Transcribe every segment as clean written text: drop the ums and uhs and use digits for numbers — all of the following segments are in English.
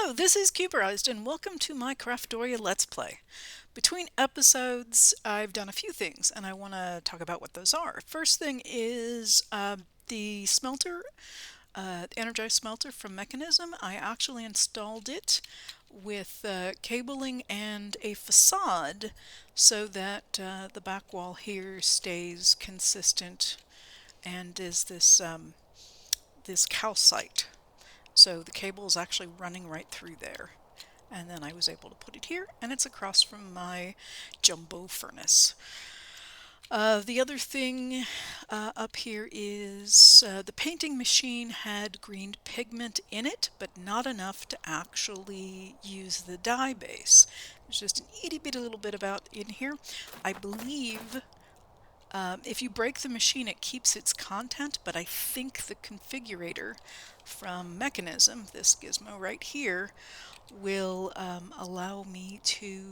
Hello, this is Cuberized, and welcome to my Craftoria Let's Play. Between episodes, I've done a few things, and I want to talk about what those are. First thing is the smelter, the energized smelter from Mekanism. I actually installed it with cabling and a facade so that the back wall here stays consistent and is this calcite. So the cable is actually running right through there. And then I was able to put it here, and it's across from my jumbo furnace. The other thing up here is the painting machine had green pigment in it, but not enough to actually use the dye base. There's just an itty bitty little bit about in here. I believe if you break the machine, it keeps its content, but I think the configurator from Mekanism, this gizmo right here, will allow me to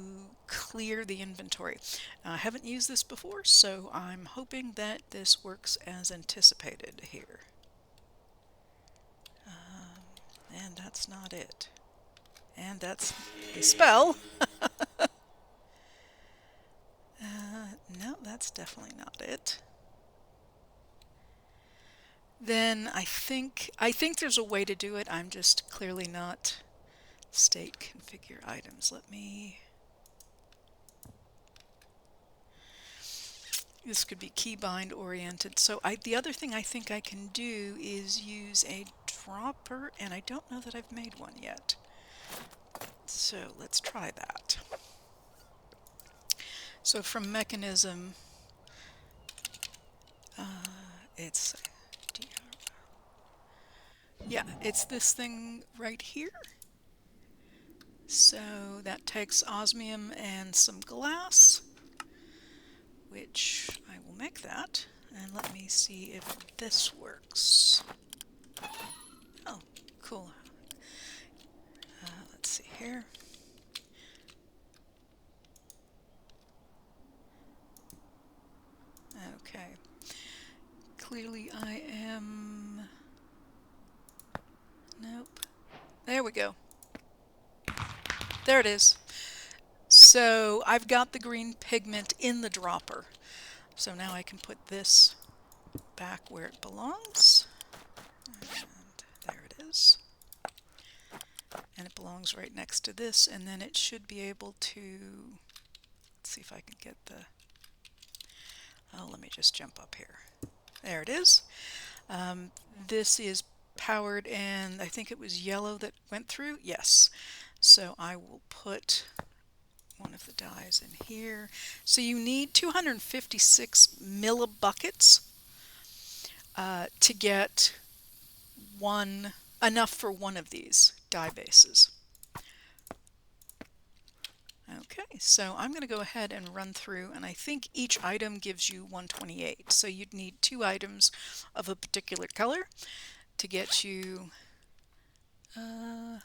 clear the inventory. I haven't used this before, so I'm hoping that this works as anticipated here. And that's not it. And that's the spell. No, that's definitely not it. Then I think there's a way to do it. I'm just clearly not state configure items. Let me... This could be keybind oriented. So the other thing I think I can do is use a dropper, and I don't know that I've made one yet. So let's try that. So from Mekanism, it's it's this thing right here. So that takes osmium and some glass, which I will make that. And let me see if this works. Oh, cool. Let's see here. Okay. Clearly I am... Nope. There we go. There it is. So I've got the green pigment in the dropper. So now I can put this back where it belongs. And there it is. And it belongs right next to this, and then it should be able to... Let's see if I can get the... Oh, let me just jump up here. There it is. This is powered, and I think it was yellow that went through. Yes. So I will put one of the dyes in here. So you need 256 millibuckets to get enough for one of these dye bases. Okay, so I'm going to go ahead and run through, and I think each item gives you 128. So you'd need 2 items of a particular color to get you... I'm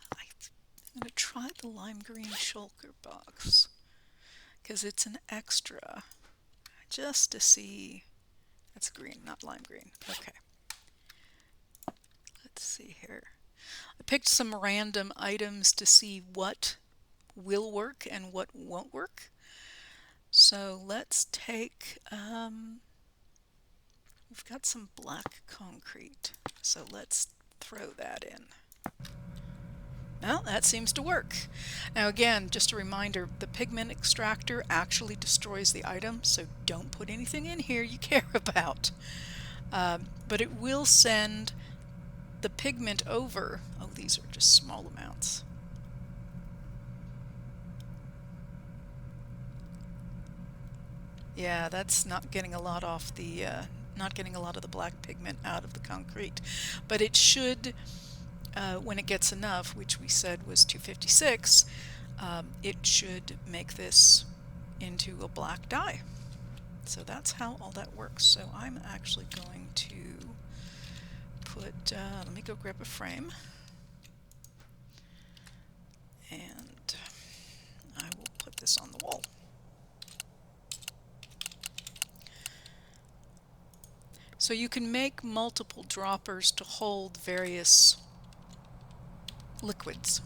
going to try the lime green shulker box because it's an extra, just to see. That's green, not lime green. Okay. Let's see here. I picked some random items to see what will work and what won't work. So let's take, we've got some black concrete, so let's throw that in. Well, that seems to work. Now again, just a reminder, the pigment extractor actually destroys the item, so don't put anything in here you care about. But it will send the pigment over. Oh, these are just small amounts. Yeah, that's not getting a lot off the, not getting a lot of the black pigment out of the concrete. But it should, when it gets enough, which we said was 256, it should make this into a black dye. So that's how all that works. So I'm actually going to put, let me go grab a frame. And I will put this on the wall. So you can make multiple droppers to hold various liquids.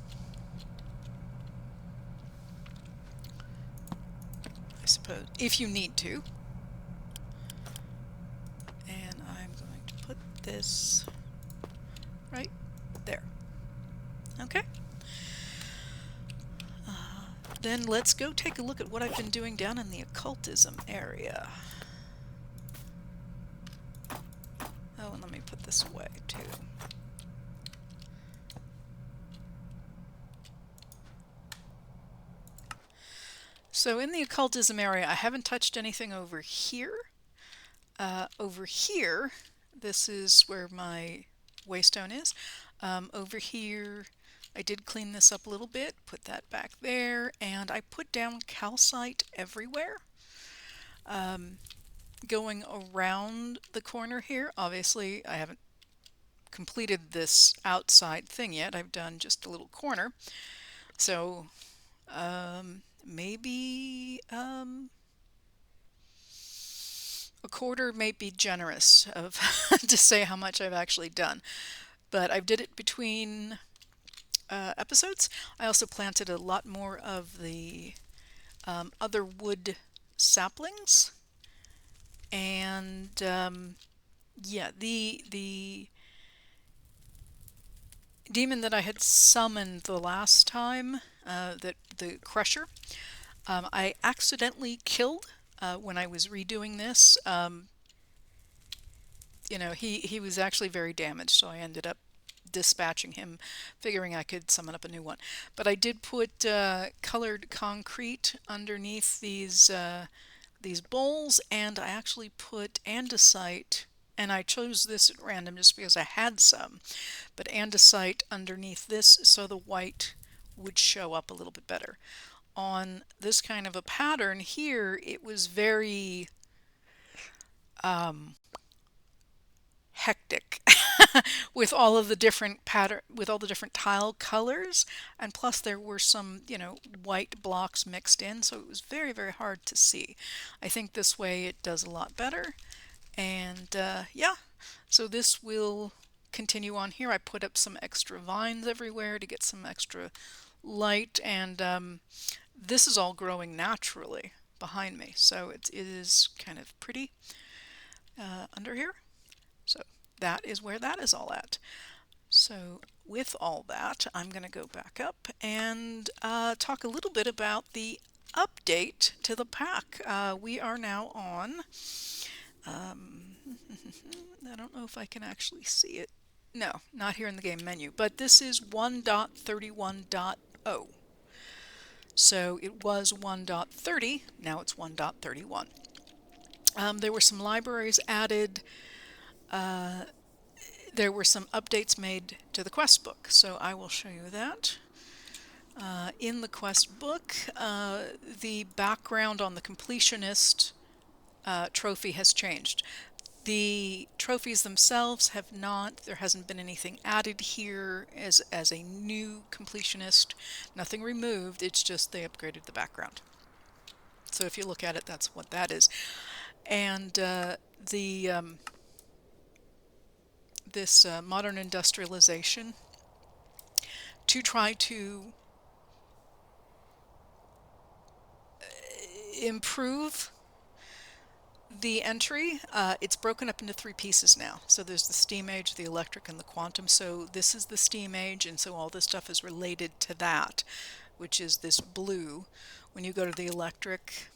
suppose, if you need to. And I'm going to put this right there. Okay. Then let's go take a look at what I've been doing down in the occultism area. Oh, and let me put this away too. So in the occultism area, I haven't touched anything over here. Over here, this is where my waystone is. Over here, I did clean this up a little bit, put that back there, and I put down calcite everywhere. Going around the corner here, obviously I haven't completed this outside thing yet. I've done just a little corner. So maybe a quarter may be generous of to say how much I've actually done, but I did it between episodes. I also planted a lot more of the other wood saplings, and yeah, the demon that I had summoned the last time, that the Crusher, I accidentally killed when I was redoing this. You know, he was actually very damaged, so I ended up dispatching him, figuring I could summon up a new one. But I did put colored concrete underneath these bowls, and I actually put andesite, and I chose this at random just because I had some, but andesite underneath this so the white would show up a little bit better. On this kind of a pattern here, it was very hectic with all of the different with all the different tile colors, and plus there were some, you know, white blocks mixed in, so it was very, very hard to see. I think this way it does a lot better, and yeah, so this will continue on here. I put up some extra vines everywhere to get some extra light, and this is all growing naturally behind me, so it is kind of pretty under here. So that is where that is all at. So with all that, I'm going to go back up and talk a little bit about the update to the pack. We are now on, I don't know if I can actually see it. No, not here in the game menu, but this is 1.31.0. So it was 1.30, now it's 1.31. There were some libraries added. There were some updates made to the quest book, so I will show you that. In the quest book, the background on the completionist trophy has changed. The trophies themselves have not, there hasn't been anything added here as a new completionist, nothing removed, it's just they upgraded the background. So if you look at it, that's what that is. And this modern industrialization, to try to improve the entry, it's broken up into 3 pieces now. So there's the steam age, the electric, and the quantum. So this is the steam age, and so all this stuff is related to that, which is this blue. When you go to the electric,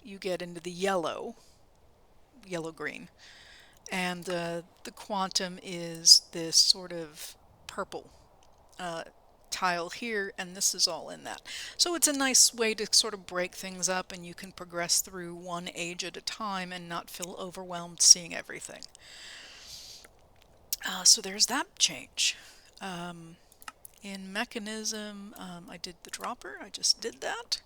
you get into the yellow-green. And the quantum is this sort of purple tile here, and this is all in that. So it's a nice way to sort of break things up, and you can progress through one age at a time and not feel overwhelmed seeing everything. So there's that change. In Mekanism, I did the dropper, I just did that.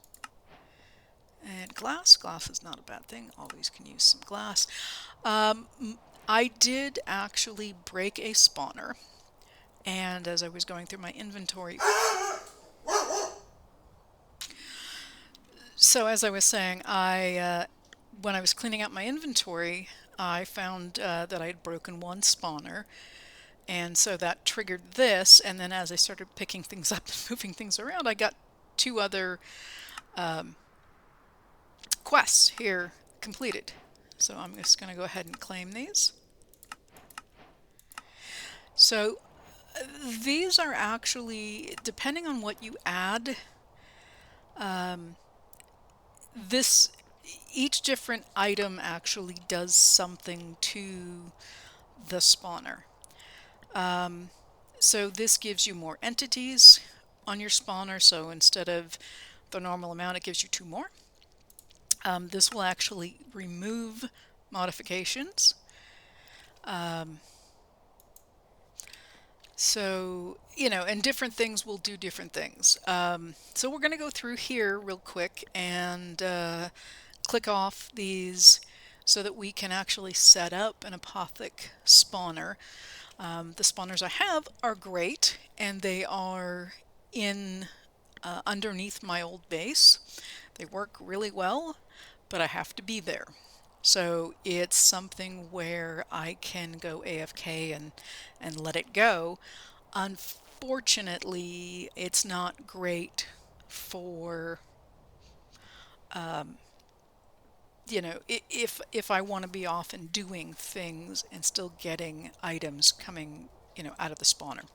And glass is not a bad thing, always can use some glass. I did actually break a spawner, and as I was going through my inventory, so as I was saying, when I was cleaning out my inventory, I found that I had broken one spawner, and so that triggered this, and then as I started picking things up and moving things around, I got 2 other quests here completed. So I'm just going to go ahead and claim these. So these are actually, depending on what you add, this each different item actually does something to the spawner. So this gives you more entities on your spawner, so instead of the normal amount, it gives you 2 more. This will actually remove modifications. So, you know, and different things will do different things. So we're going to go through here real quick and click off these so that we can actually set up an Apothic spawner. The spawners I have are great, and they are in underneath my old base. They work really well, but I have to be there. So it's something where I can go AFK and let it go. Unfortunately, it's not great for, you know, if I want to be off and doing things and still getting items coming, you know, out of the spawner.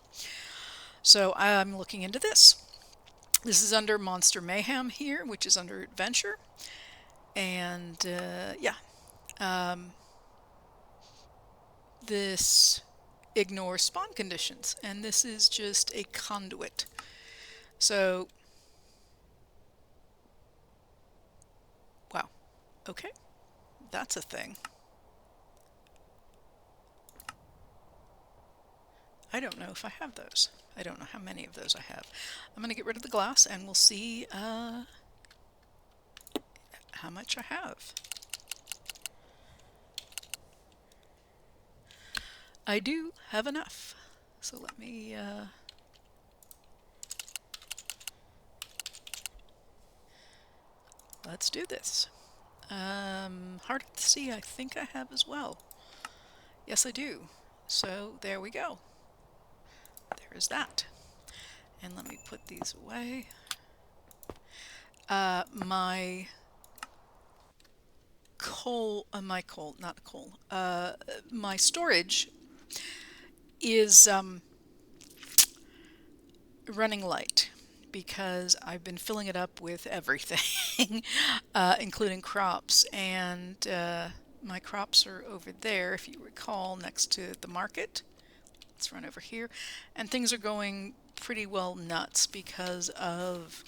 So I'm looking into this. This is under Monster Mayhem here, which is under Adventure. And yeah, this ignores spawn conditions, and this is just a conduit. So, wow, okay, that's a thing. I don't know if I have those. I don't know how many of those I have. I'm going to get rid of the glass, and we'll see how much I have. I do have enough. So let me let's do this. Hard to see, I think I have as well. Yes, I do. So there we go. There's that. And let me put these away. My storage is running light because I've been filling it up with everything, including crops, and my crops are over there, if you recall, next to the market. Let's run over here, and things are going pretty well nuts because of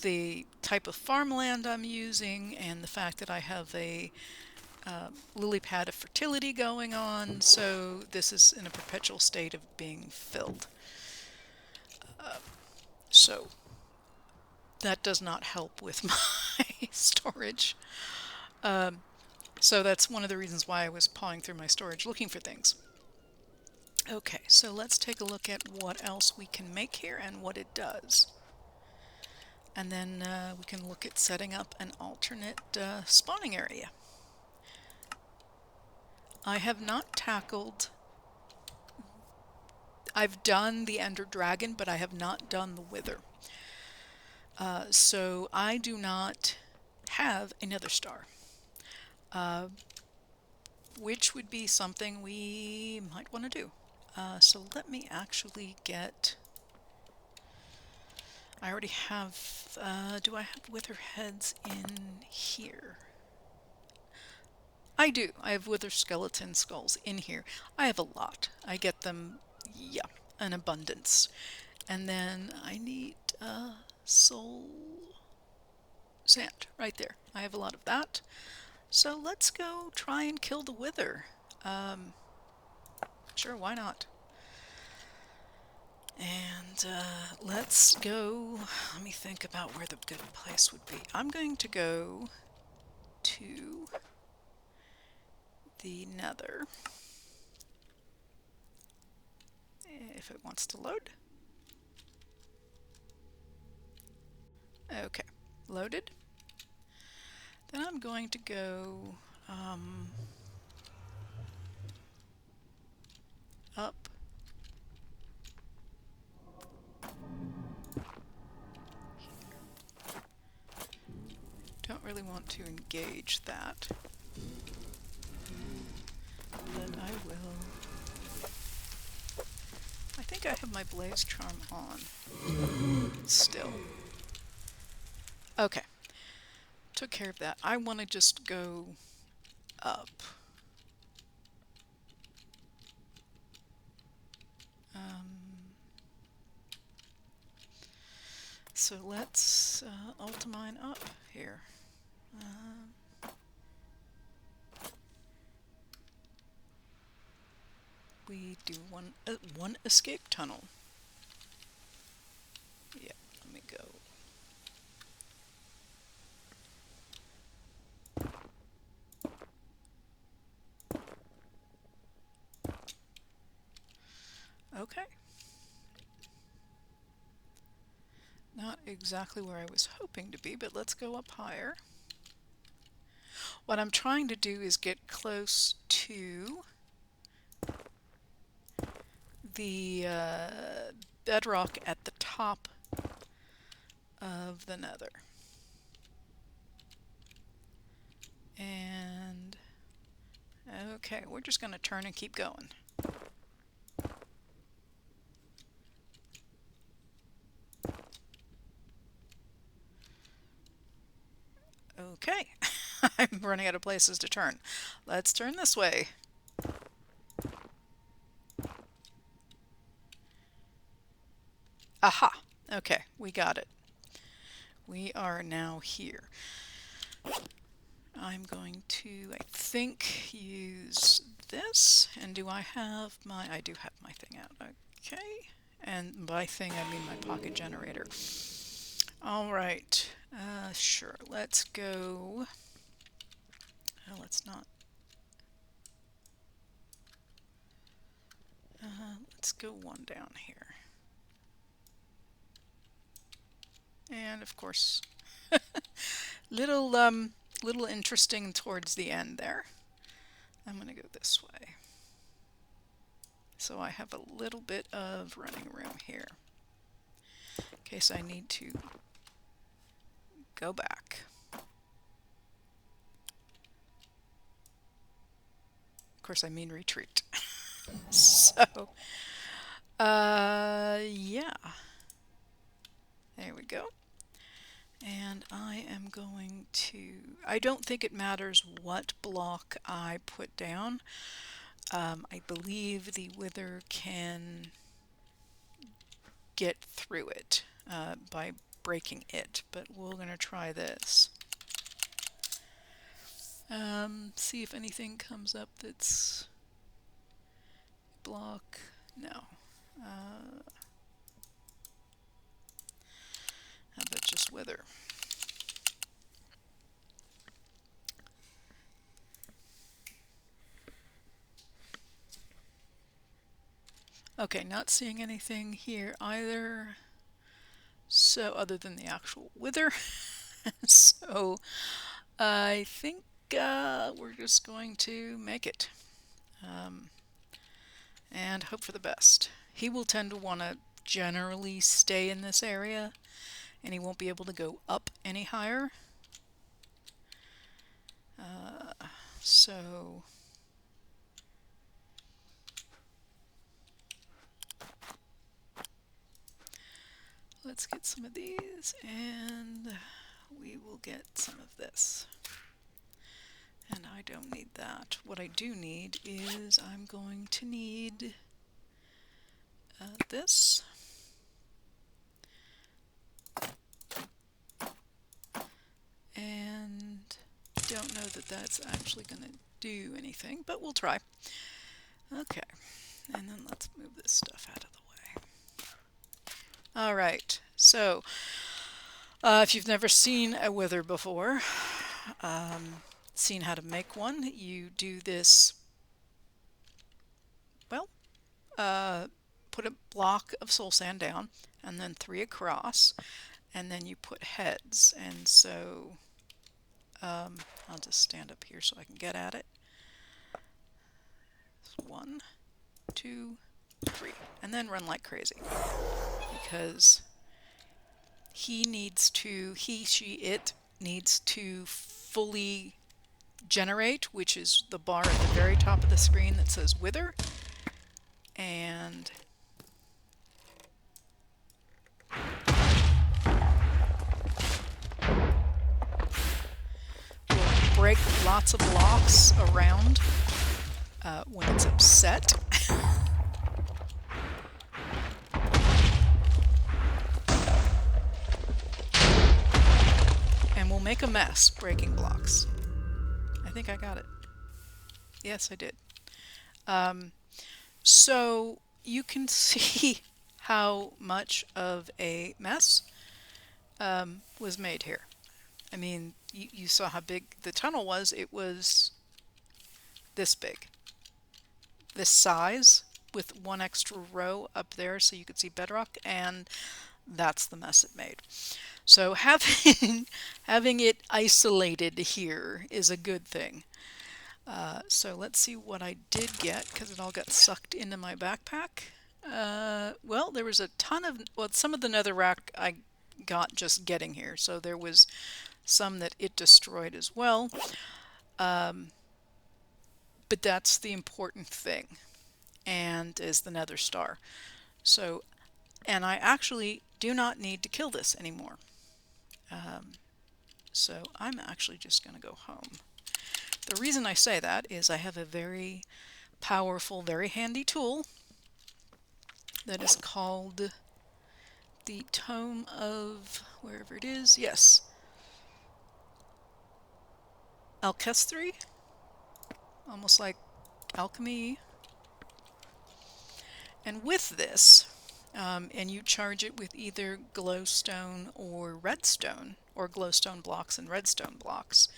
the type of farmland I'm using and the fact that I have a lily pad of fertility going on, so this is in a perpetual state of being filled. So that does not help with my storage. So that's one of the reasons why I was pawing through my storage looking for things. Okay, so let's take a look at what else we can make here and what it does. And then we can look at setting up an alternate spawning area. I have not tackled... I've done the Ender Dragon, but I have not done the Wither. So I do not have a Nether Star, which would be something we might want to do. So let me actually get... I already have... do I have Wither heads in here? I do. I have Wither skeleton skulls in here. I have a lot. I get them, yeah, in abundance. And then I need soul sand right there. I have a lot of that. So let's go try and kill the Wither. Sure, why not? And let's go... Let me think about where the good place would be. I'm going to go to the Nether. If it wants to load. Okay, loaded. Then I'm going to go up. Don't really want to engage that, but I will. I think I have my blaze charm on still. Okay, took care of that. I want to just go up. So let's ultimine up here. We do one escape tunnel. Yeah, let me go. Okay. Not exactly where I was hoping to be, but let's go up higher. What I'm trying to do is get close to the bedrock at the top of the Nether. And okay, we're just going to turn and keep going. Okay, I'm running out of places to turn. Let's turn this way. Aha! Okay, we got it. We are now here. I'm going to, I think, use this. And do I have my... I do have my thing out. Okay. And by thing, I mean my pocket generator. Alright. Sure. Let's go... Oh, let's not... let's go one down here. And, of course, little interesting towards the end there. I'm going to go this way. So I have a little bit of running room here in case I need to go back. Of course, I mean retreat. So, yeah. There we go. And I am going to... I don't think it matters what block I put down. I believe the wither can get through it by breaking it, but we're going to try this. See if anything comes up that's block. No. How about just wither? Okay, not seeing anything here either. So, other than the actual wither. So, I think we're just going to make it. And hope for the best. He will tend to want to generally stay in this area, and he won't be able to go up any higher. So... let's get some of these, and we will get some of this. And I don't need that. What I do need is I'm going to need this. And don't know that that's actually going to do anything, but we'll try. Okay, and then let's move this stuff out of the way. Alright, so if you've never seen a wither before, seen how to make one, you do this, well, put a block of soul sand down, and then 3 across, and then you put heads. And so I'll just stand up here so I can get at it. 1, 2, 3, and then run like crazy, because he needs to, he, she, it needs to fully generate, which is the bar at the very top of the screen that says Wither. And we'll break lots of blocks around when it's upset. And we'll make a mess breaking blocks. I think I got it. Yes, I did. So you can see how much of a mess was made here. I mean, you saw how big the tunnel was. It was this big. This size with one extra row up there so you could see bedrock, and that's the mess it made. So having it isolated here is a good thing. So let's see what I did get, because it all got sucked into my backpack. Well, there was a ton of, well, some of the netherrack I got just getting here, so there was some that it destroyed as well. But that's the important thing, and is the Nether Star. So, and I actually do not need to kill this anymore. So I'm actually just going to go home. The reason I say that is I have a very powerful, very handy tool that is called the Tome of, wherever it is, yes, Alkahestry, almost like alchemy. And with this, and you charge it with either glowstone or redstone, or glowstone blocks and redstone blocks,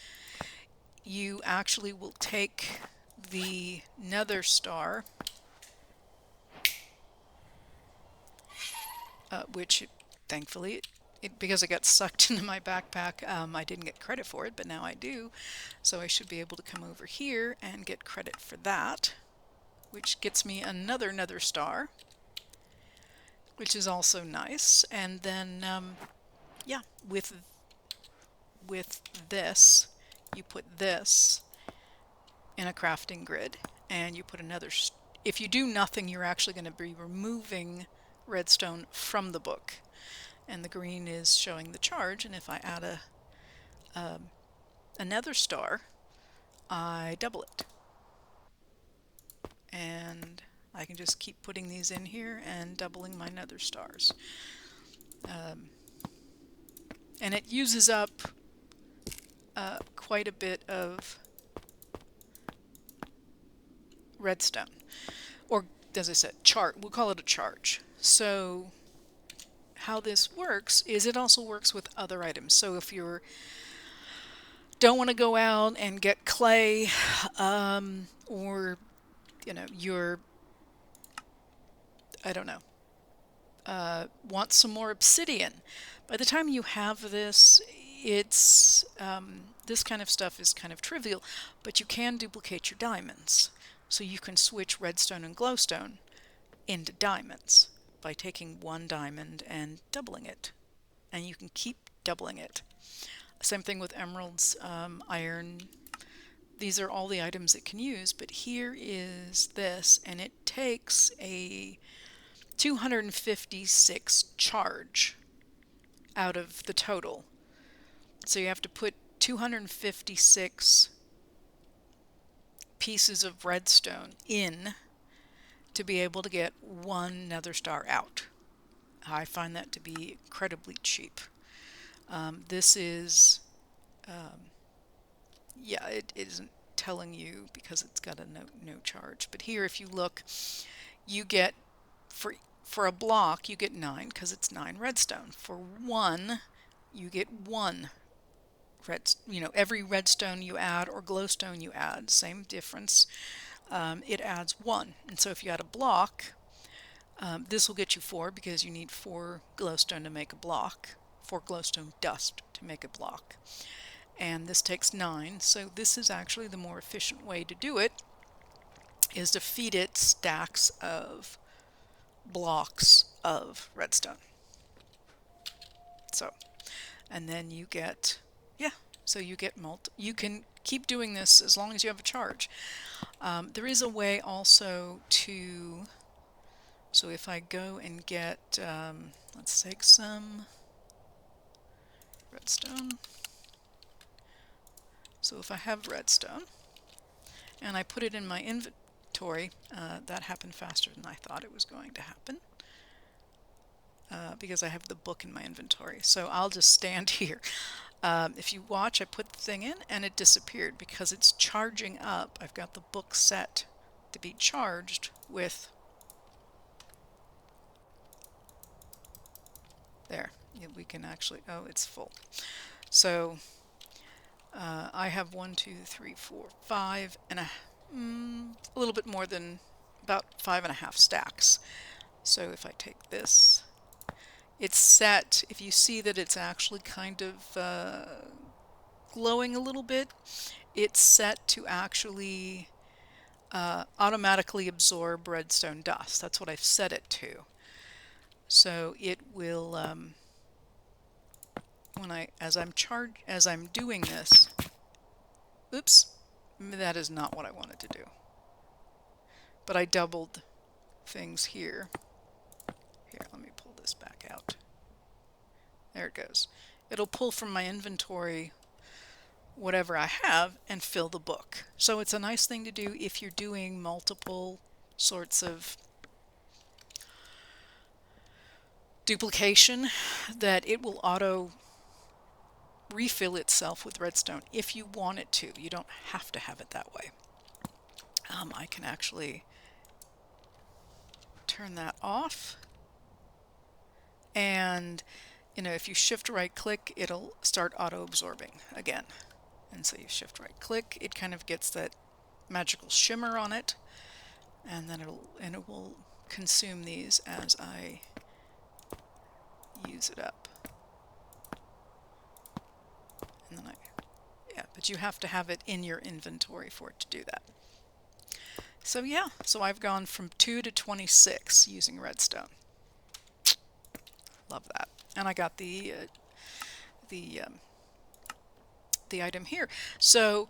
you actually will take the Nether Star, which thankfully, because it got sucked into my backpack, I didn't get credit for it, but now I do. So I should be able to come over here and get credit for that, which gets me another Nether Star, which is also nice. And then, yeah, with this, you put this in a crafting grid, and you put another. If you do nothing, you're actually going to be removing redstone from the book, and the green is showing the charge. And if I add a Nether Star, I double it, and I can just keep putting these in here and doubling my Nether Stars. And it uses up quite a bit of redstone, or as I said, we'll call it a charge. So how this works is it also works with other items. So if you don't want to go out and get clay, or you're, I don't know, want some more obsidian, by the time you have this, it's this kind of stuff is kind of trivial, but you can duplicate your diamonds. So you can switch redstone and glowstone into diamonds by taking one diamond and doubling it, and you can keep doubling it. Same thing with emeralds, iron. These are all the items it can use, but here is this, and it takes a 256 charge out of the total. So you have to put 256 pieces of redstone in to be able to get one Nether Star out. I find that to be incredibly cheap. This is, yeah, it isn't telling you because it's got a no charge. But here, if you look, you get, for a block, you get 9 because it's 9 redstone. For one, you get 1 every redstone you add or glowstone you add, same difference. It adds 1. And so if you add a block, this will get you 4 because you need 4 glowstone to make a block, 4 glowstone dust to make a block. And this takes 9, so this is actually the more efficient way to do it, is to feed it stacks of blocks of redstone. So, and then you get Yeah, so you get you can keep doing this as long as you have a charge. There is a way also to, so if I go and get, let's take some redstone. So if I have redstone and I put it in my inventory, that happened faster than I thought it was going to happen. Because I have the book in my inventory. So I'll just stand here. If you watch, I put the thing in and it disappeared because it's charging up. I've got the book set to be charged with, there, yeah, we can actually, oh, it's full. So I have 1, 2, 3, 4, 5 and a little bit more than about 5.5 stacks. So if I take this, it's set, if you see that it's actually kind of glowing a little bit, it's set to actually automatically absorb redstone dust. That's what I've set it to. So it will, as I'm doing this, oops, that is not what I wanted to do. But I doubled things here. Here, let me pull this back out. There it goes. It'll pull from my inventory whatever I have and fill the book. So it's a nice thing to do if you're doing multiple sorts of duplication, that it will auto refill itself with redstone if you want it to. You don't have to have it that way. I can actually turn that off, and if you shift right click, it'll start auto absorbing again. And so you shift right click, it kind of gets that magical shimmer on it, and then it will consume these as I use it up. And then yeah, but you have to have it in your inventory for it to do that. So yeah, so I've gone from 2 to 26 using redstone. Love that. And I got the item here. So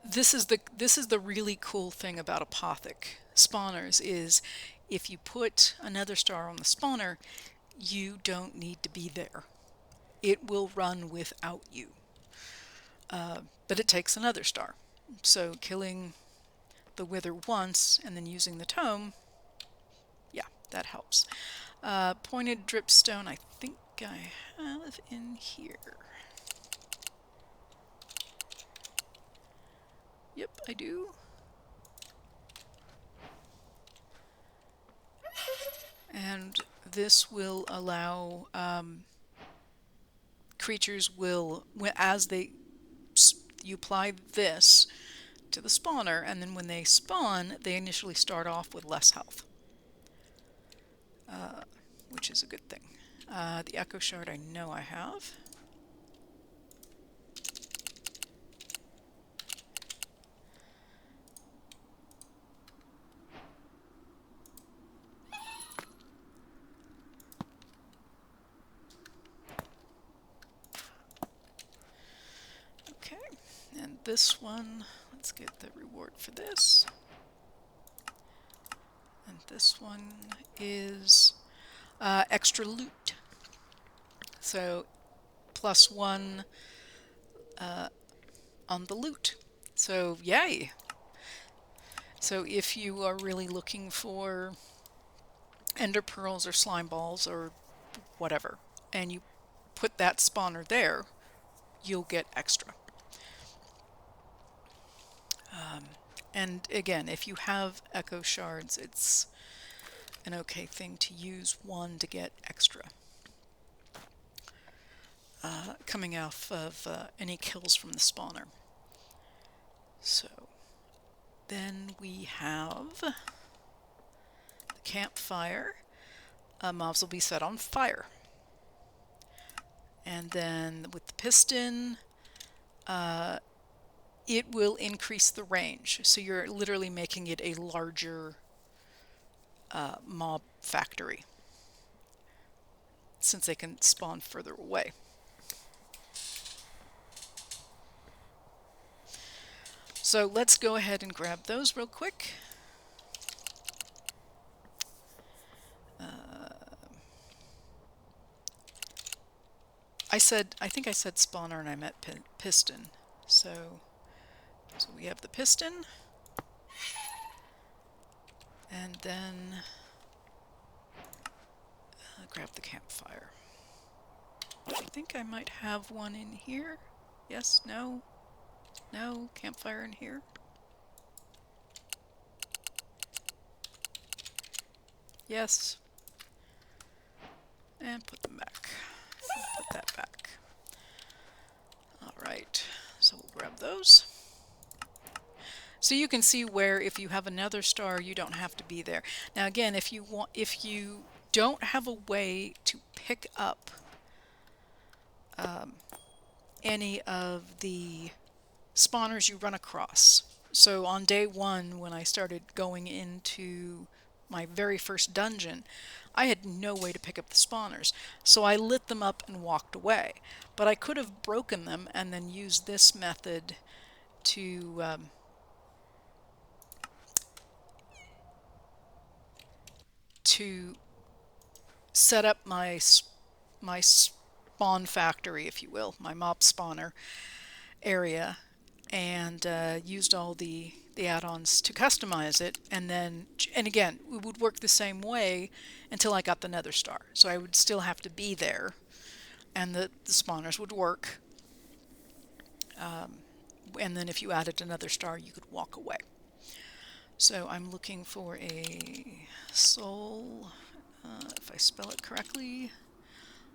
this is the really cool thing about Apothic Spawners is if you put a Nether Star on the spawner, you don't need to be there. It will run without you. But it takes another star. So killing the Wither once and then using the tome, yeah, that helps. Pointed dripstone, I think I have in here. Yep, I do. And this will allow creatures will, as you apply this to the spawner, and then when they spawn, they initially start off with less health, which is a good thing. The Echo Shard I know I have. Okay, and this one, let's get the reward for this. And this one is extra loot. So +1 on the loot. So yay! So if you are really looking for ender pearls or slime balls or whatever, and you put that spawner there, you'll get extra. And again, if you have echo shards, it's an okay thing to use one to get extra. Coming off of any kills from the spawner. So then we have the campfire. Mobs will be set on fire. And then with the piston, it will increase the range. So you're literally making it a larger mob factory, since they can spawn further away. So let's go ahead and grab those real quick. I think I said spawner and I meant piston. So we have the piston, and then grab the campfire. I think I might have one in here. Yes, no, no, campfire in here. Yes. And put them back. Put that back. Alright, so we'll grab those. So you can see where if you have another star, you don't have to be there. Now again, if you don't have a way to pick up any of the spawners you run across. So on day one, when I started going into my very first dungeon, I had no way to pick up the spawners. So I lit them up and walked away. But I could have broken them and then used this method to set up my spawn factory, if you will, my mob spawner area, and used all the add-ons to customize it, and again, it would work the same way until I got the Nether Star. So I would still have to be there, and the spawners would work. And then if you added another star, you could walk away. So I'm looking for a soul, if I spell it correctly,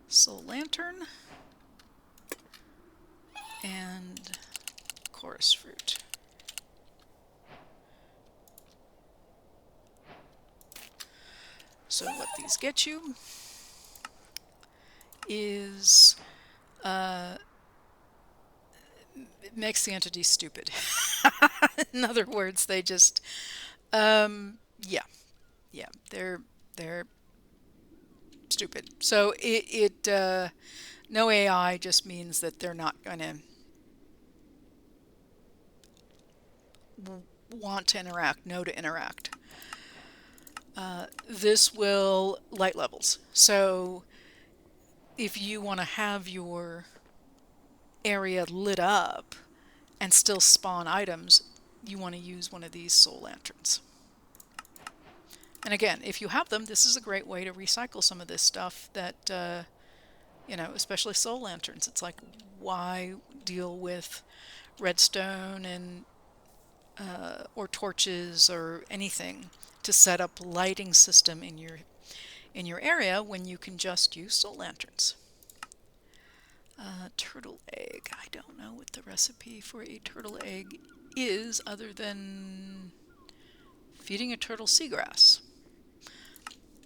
soul lantern, and chorus fruit. So what these get you is it makes the entity stupid. In other words, they just yeah, they're stupid. So no AI just means that they're not going to want to interact, know to interact. This will light levels. So if you want to have your area lit up and still spawn items, you want to use one of these soul lanterns. And again, if you have them, this is a great way to recycle some of this stuff that, you know, especially soul lanterns. It's like, why deal with redstone and or torches or anything to set up lighting system in your area when you can just use soul lanterns. Turtle egg. I don't know what the recipe for a turtle egg is other than feeding a turtle seagrass.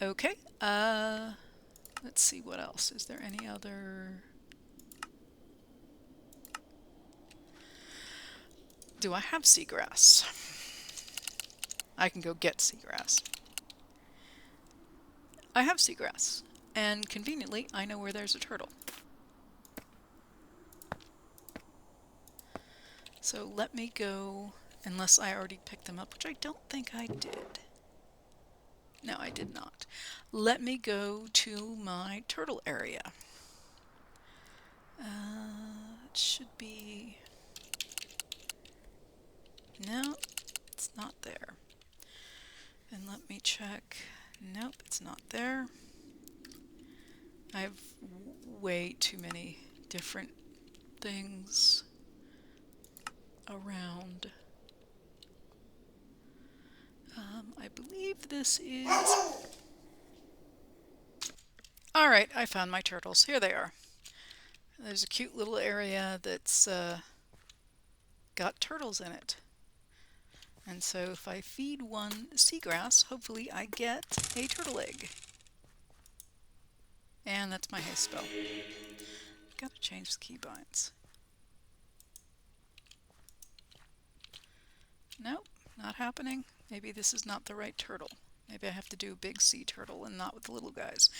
Okay, let's see what else. Is there any other... Do I have seagrass? I can go get seagrass. I have seagrass, and conveniently, I know where there's a turtle. So let me go, unless I already picked them up, which I don't think I did. No, I did not. Let me go to my turtle area. It should be... No, it's not there. And let me check. Nope, it's not there. I have way too many different things around. I believe this is... Alright, I found my turtles. Here they are. There's a cute little area that's got turtles in it. And so if I feed one seagrass, hopefully I get a turtle egg. And that's my haste spell. Gotta change the keybinds. Nope, not happening. Maybe this is not the right turtle. Maybe I have to do a big sea turtle and not with the little guys.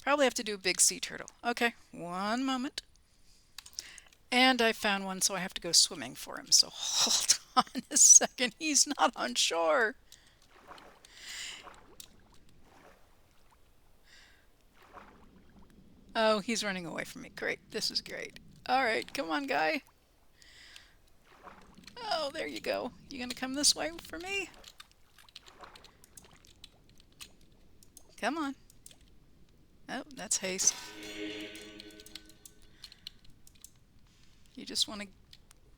Probably have to do a big sea turtle. Okay, one moment. And I found one, so I have to go swimming for him. So hold on a second. He's not on shore. Oh, he's running away from me. Great. This is great. All right, come on, guy. Oh, there you go. You gonna come this way for me? Come on. Oh, that's haste. You just want to...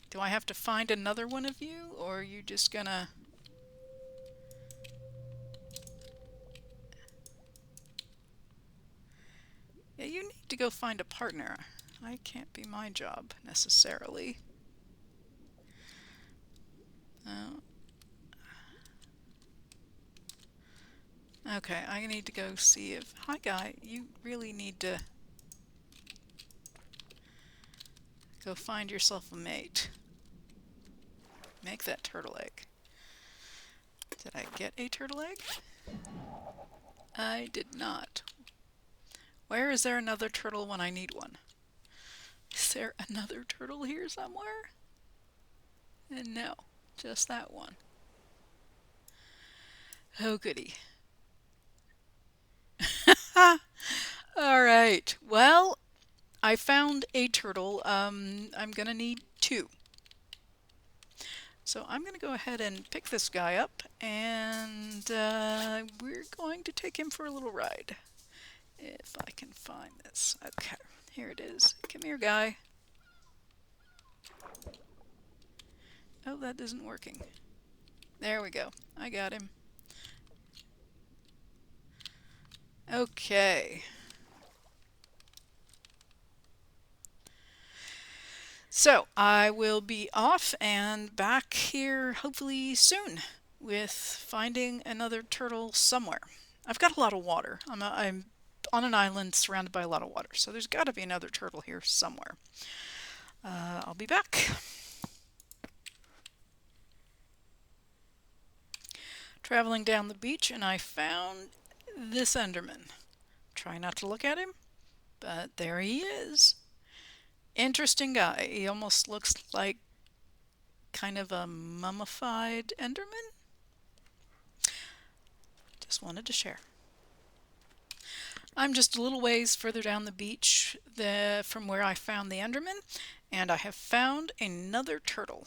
Do I have to find another one of you, or are you just gonna... Yeah, you need to go find a partner. I can't be my job, necessarily. Oh. Okay, I need to go see if... Hi, guy. You really need to go find yourself a mate. Make that turtle egg. Did I get a turtle egg? I did not. Where is there another turtle when I need one? Is there another turtle here somewhere? And no, just that one. Oh, goody. All right. Well, I found a turtle. I'm gonna need two. So I'm gonna go ahead and pick this guy up, and we're going to take him for a little ride. If I can find this. Okay, here it is. Come here, guy. Oh, that isn't working. There we go. I got him. Okay. So I will be off and back here hopefully soon with finding another turtle somewhere. I've got a lot of water. I'm on an island surrounded by a lot of water, so there's got to be another turtle here somewhere. I'll be back. Traveling down the beach, and I found this Enderman. Try not to look at him, but there he is. Interesting guy. He almost looks like kind of a mummified Enderman. Just wanted to share. I'm just a little ways further down the beach from where I found the Enderman, and I have found another turtle.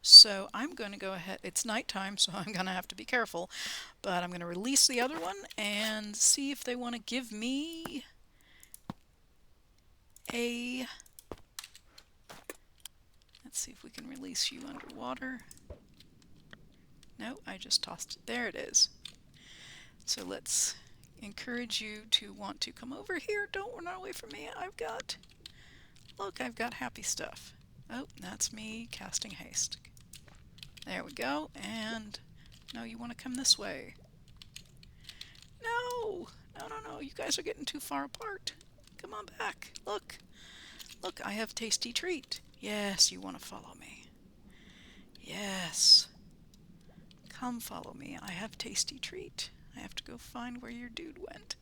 So I'm going to go ahead. It's nighttime, so I'm going to have to be careful, but I'm going to release the other one and see if they want to give me a... Let's see if we can release you underwater. No, I just tossed it. There it is. So let's encourage you to want to come over here. Don't run away from me. Look, I've got happy stuff. Oh, that's me casting haste. There we go. And no, you want to come this way. No, no, no, no. You guys are getting too far apart. Come on back. Look, look, I have tasty treat. Yes, you want to follow me. Yes. Come follow me. I have tasty treat. I have to go find where your dude went.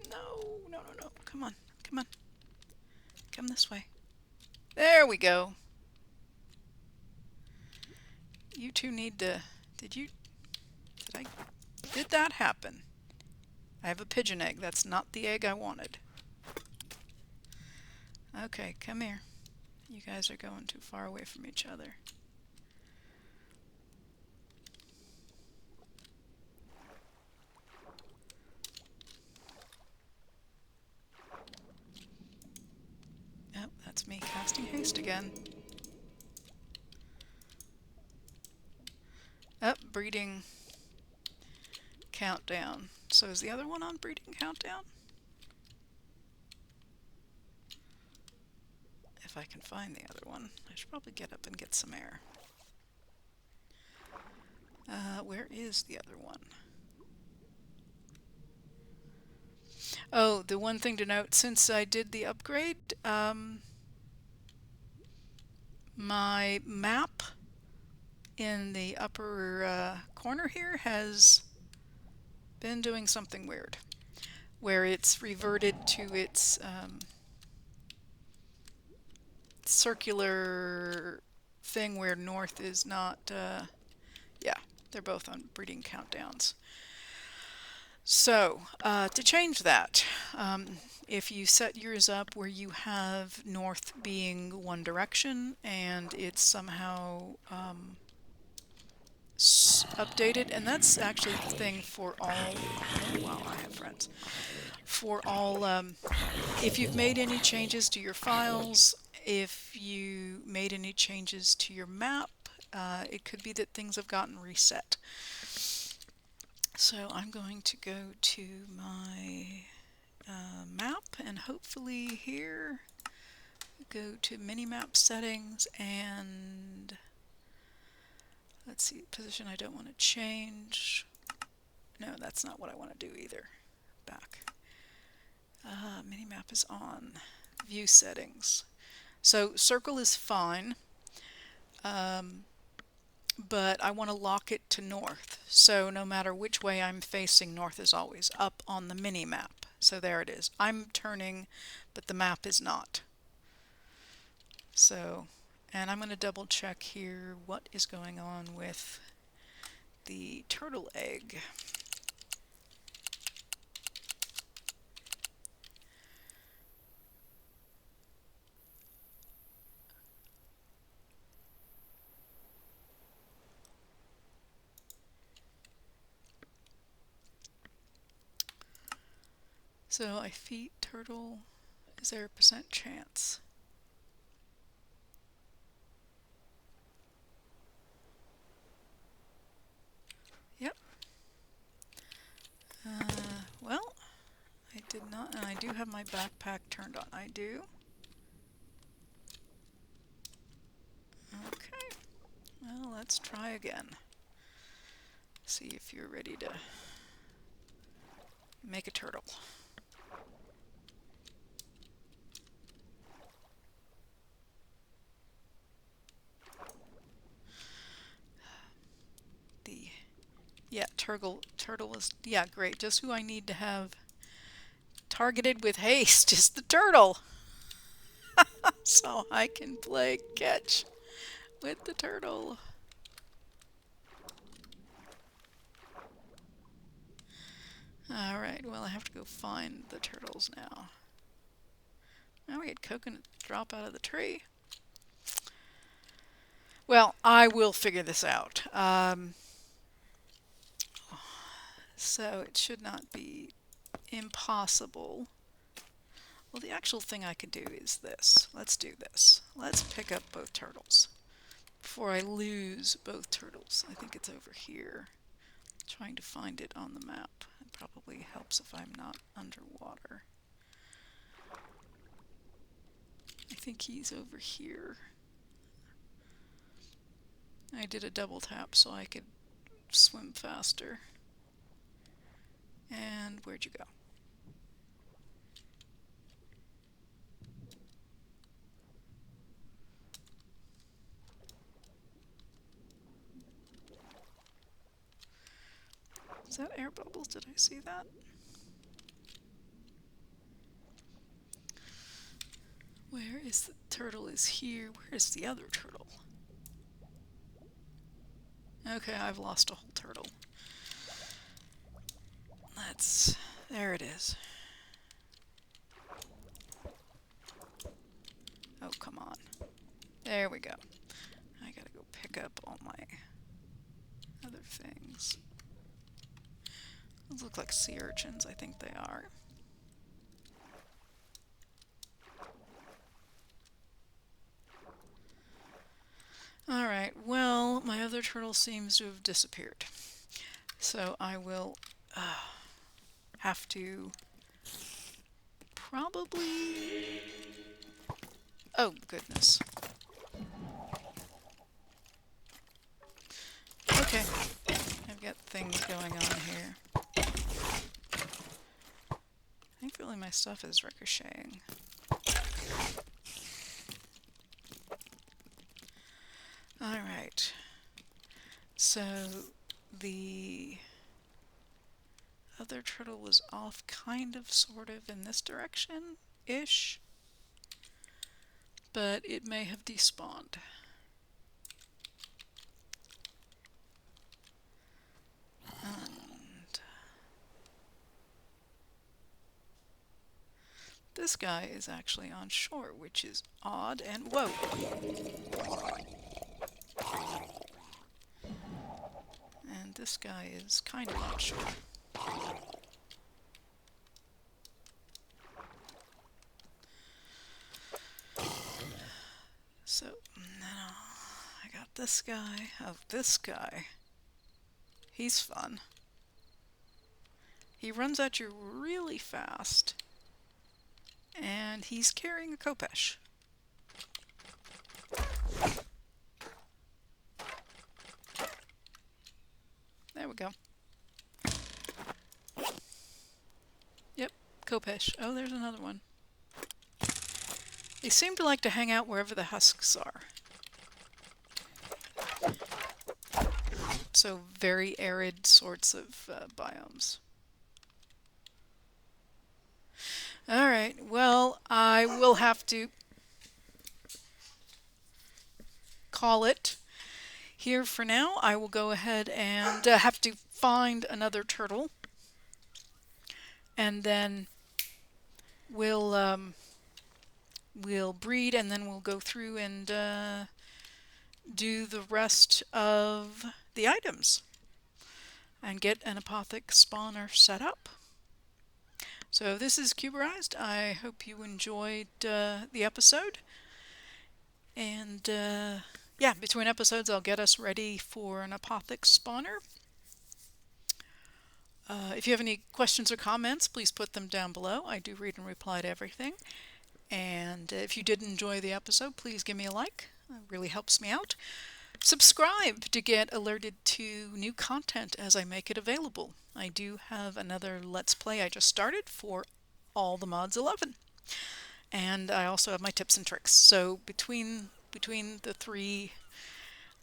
No, no, no, no. Come on, come on. Come this way. There we go. You two need to... Did that happen? I have a pigeon egg. That's not the egg I wanted. Okay, come here. You guys are going too far away from each other. Yep, that's me casting haste again. Up, breeding countdown. So is the other one on breeding countdown? If I can find the other one. I should probably get up and get some air. Where is the other one? Oh, the one thing to note, since I did the upgrade, my map in the upper corner here has been doing something weird. where it's reverted to its circular thing where north is not, yeah, they're both on breeding countdowns. So, to change that, if you set yours up where you have north being one direction and it's somehow updated, and that's actually the thing for all, oh wow, I have friends, for all, if you've made any changes to your files, if you made any changes to your map, it could be that things have gotten reset. So I'm going to go to my map, and hopefully here, go to mini-map settings, and let's see, position I don't want to change. No, that's not what I want to do either. Back. Mini-map is on. View settings. So circle is fine. But I want to lock it to north. So no matter which way I'm facing, north is always up on the mini map. So there it is. I'm turning, but the map is not. So, and I'm going to double check here what is going on with the turtle egg. So I feed turtle. Is there a percent chance? Yep. Well, I did not, and I do have my backpack turned on. I do. Okay. Well, let's try again. See if you're ready to make a turtle. Yeah, turtle is, yeah, great. Just who I need to have targeted with haste is the turtle. So I can play catch with the turtle. Alright, well I have to go find the turtles now. Now we had coconut drop out of the tree. Well, I will figure this out. So it should not be impossible. Well, the actual thing I could do is this. Let's do this. Let's pick up both turtles before I lose both turtles. I think it's over here. Trying to find it on the map. It probably helps if I'm not underwater. I think he's over here. I did a double tap so I could swim faster. And where'd you go? Is that air bubbles? Did I see that? Where is the turtle? Is here. Where is the other turtle? Okay, I've lost a whole turtle. There it is. Oh, come on. There we go. I gotta go pick up all my other things. Those look like sea urchins, I think they are. Alright, well, my other turtle seems to have disappeared. So I will have to probably... Oh, goodness. Okay, I've got things going on here. Thankfully my stuff is ricocheting. Alright, so the other turtle was off kind of, sort of in this direction-ish. But it may have despawned. And this guy is actually on shore, which is odd. And whoa! And this guy is kind of on shore. So now I got this guy. Oh, this guy. He's fun. He runs at you really fast. And he's carrying a Khopesh. There we go. Yep, Khopesh. Oh, there's another one. They seem to like to hang out wherever the husks are. So very arid sorts of biomes. Alright, well, I will have to call it here for now. I will go ahead and have to find another turtle. And then we'll breed, and then we'll go through and do the rest of the items and get an Apothic Spawner set up. So this is Cuberized. I hope you enjoyed the episode. And yeah, between episodes I'll get us ready for an Apothic Spawner. If you have any questions or comments, please put them down below. I do read and reply to everything. And if you did enjoy the episode, please give me a like. It really helps me out. Subscribe to get alerted to new content as I make it available. I do have another Let's Play I just started for All the Mods 11. And I also have my tips and tricks. So between the three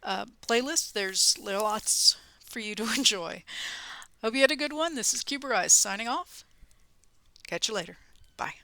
playlists, there's lots for you to enjoy. Hope you had a good one. This is Cuberized signing off. Catch you later. Bye.